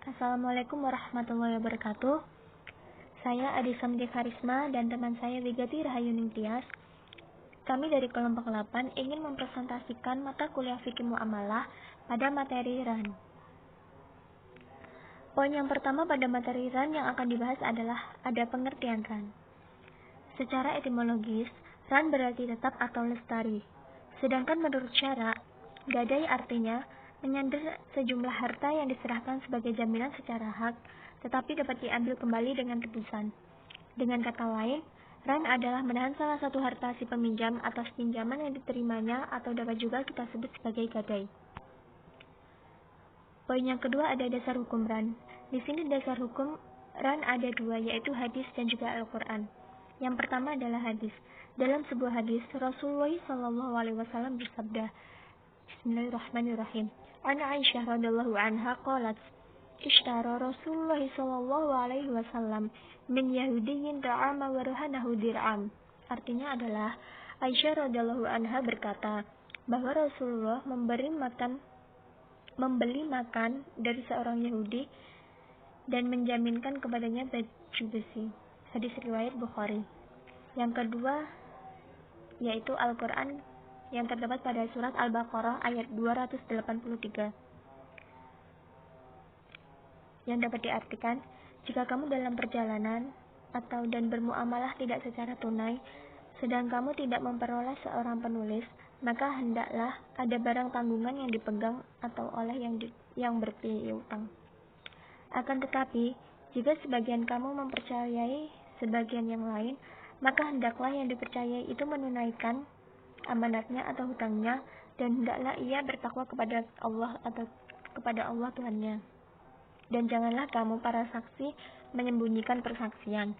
Assalamualaikum warahmatullahi wabarakatuh. Saya Adi Samdi Karisma dan teman saya Wigati Rahayuning Tias. Kami dari kelompok 8 ingin mempresentasikan mata kuliah fikih muamalah pada materi RAN. Poin yang pertama pada materi RAN yang akan dibahas adalah ada pengertian RAN. Secara etimologis, RAN berarti tetap atau lestari. Sedangkan menurut syara, gadai artinya menyandera sejumlah harta yang diserahkan sebagai jaminan secara hak, tetapi dapat diambil kembali dengan tebusan. Dengan kata lain, RAN adalah menahan salah satu harta si peminjam atas pinjaman yang diterimanya atau dapat juga kita sebut sebagai gadai. Poin yang kedua ada dasar hukum RAN. Di sini dasar hukum RAN ada dua, yaitu hadis dan juga Al-Quran. Yang pertama adalah hadis. Dalam sebuah hadis, Rasulullah SAW bersabda, Bismillahirrahmanirrahim. An Aisyah radhiyallahu anha qalat, Ishtara Rasulullah sallallahu alaihi wasallam min Yahudiyyin ta'ama wa rahanahu dir'am. Artinya adalah Aisyah radhiyallahu anha berkata bahwa Rasulullah membeli makan dari seorang Yahudi dan menjaminkan kepadanya baju besi. Hadis riwayat Bukhari. Yang kedua yaitu Al-Quran yang terdapat pada surat Al-Baqarah ayat 283. Yang dapat diartikan, jika kamu dalam perjalanan dan bermuamalah tidak secara tunai, sedang kamu tidak memperoleh seorang penulis, maka hendaklah ada barang tanggungan yang dipegang atau oleh yang berpiutang. Akan tetapi, jika sebagian kamu mempercayai sebagian yang lain, maka hendaklah yang dipercayai itu menunaikan amanatnya atau hutangnya, dan hendaklah ia bertakwa kepada Allah atau kepada Allah Tuhannya. Dan janganlah kamu para saksi menyembunyikan persaksian.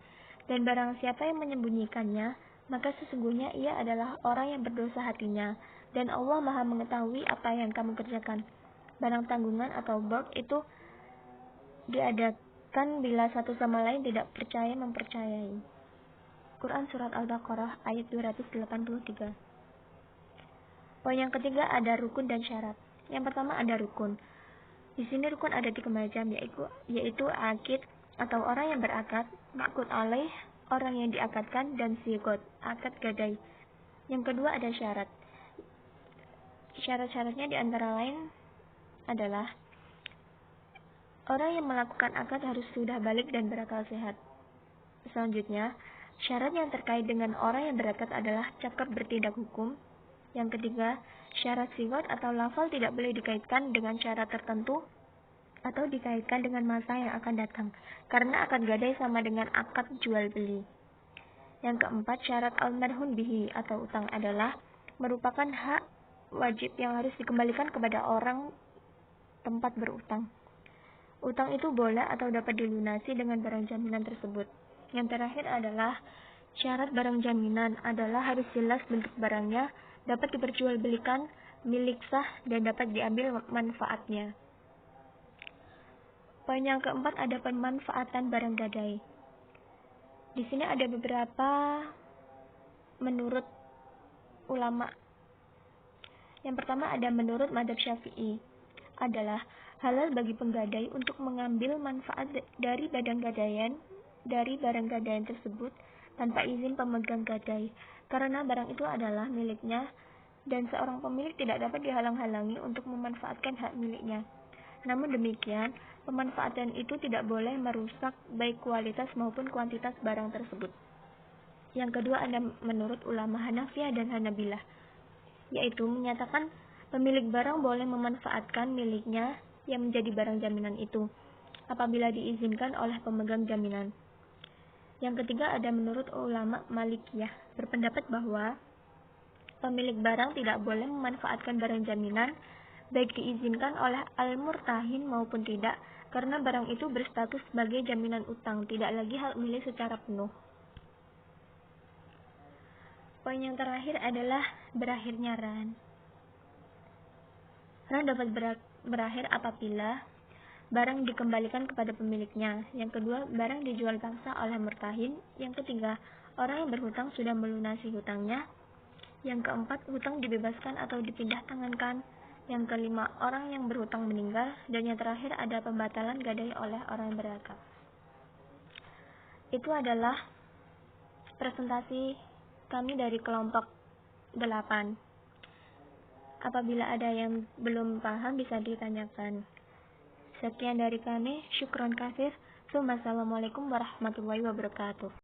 Dan barang siapa yang menyembunyikannya, maka sesungguhnya ia adalah orang yang berdosa hatinya, dan Allah Maha mengetahui apa yang kamu kerjakan. Barang tanggungan atau board itu diadakan bila satu sama lain tidak percaya mempercayai. Quran Surat Al-Baqarah ayat 283. Poin yang ketiga ada rukun dan syarat. Yang pertama ada rukun. Di sini rukun ada 3 macam, yaitu akid atau orang yang berakad, ma'qud alaih, orang yang diakadkan, dan sigot, akad gadai. Yang kedua ada syarat. Syarat-syaratnya di antara lain adalah orang yang melakukan akad harus sudah balik dan berakal sehat. Selanjutnya, syarat yang terkait dengan orang yang berakad adalah cakap bertindak hukum. Yang ketiga, syarat sigot atau lafal tidak boleh dikaitkan dengan syarat tertentu atau dikaitkan dengan masa yang akan datang, karena akad gadai sama dengan akad jual beli. Yang keempat, syarat al-marhun bihi atau utang adalah merupakan hak wajib yang harus dikembalikan kepada orang tempat berutang. Utang itu boleh atau dapat dilunasi dengan barang jaminan tersebut. Yang terakhir adalah syarat barang jaminan adalah harus jelas bentuk barangnya, dapat diperjualbelikan, milik sah, dan dapat diambil manfaatnya. Poin yang keempat ada pemanfaatan barang gadai. Di sini ada beberapa menurut ulama. Yang pertama ada menurut mazhab Syafi'i adalah halal bagi penggadai untuk mengambil manfaat dari barang gadaian tersebut tanpa izin pemegang gadai, karena barang itu adalah miliknya dan seorang pemilik tidak dapat dihalang-halangi untuk memanfaatkan hak miliknya. Namun demikian, pemanfaatan itu tidak boleh merusak baik kualitas maupun kuantitas barang tersebut. Yang kedua ada menurut ulama Hanafiyah dan Hanabilah, yaitu menyatakan pemilik barang boleh memanfaatkan miliknya yang menjadi barang jaminan itu apabila diizinkan oleh pemegang jaminan. Yang ketiga ada menurut ulama Malikiyah, berpendapat bahwa pemilik barang tidak boleh memanfaatkan barang jaminan baik diizinkan oleh al-murtahin maupun tidak, karena barang itu berstatus sebagai jaminan utang, tidak lagi hak milik secara penuh. Poin yang terakhir adalah berakhirnya RAN. RAN dapat berakhir apabila barang dikembalikan kepada pemiliknya. Yang kedua, barang dijual paksa oleh murtahin. Yang ketiga, orang yang berhutang sudah melunasi hutangnya. Yang keempat, hutang dibebaskan atau dipindah tangankan. Yang kelima, orang yang berhutang meninggal. Dan yang terakhir ada pembatalan gadai oleh orang yang berakal. Itu adalah presentasi kami dari kelompok 8. Apabila ada yang belum paham bisa ditanyakan. Sekian dari kami, syukron katsir. Wassalamualaikum warahmatullahi wabarakatuh.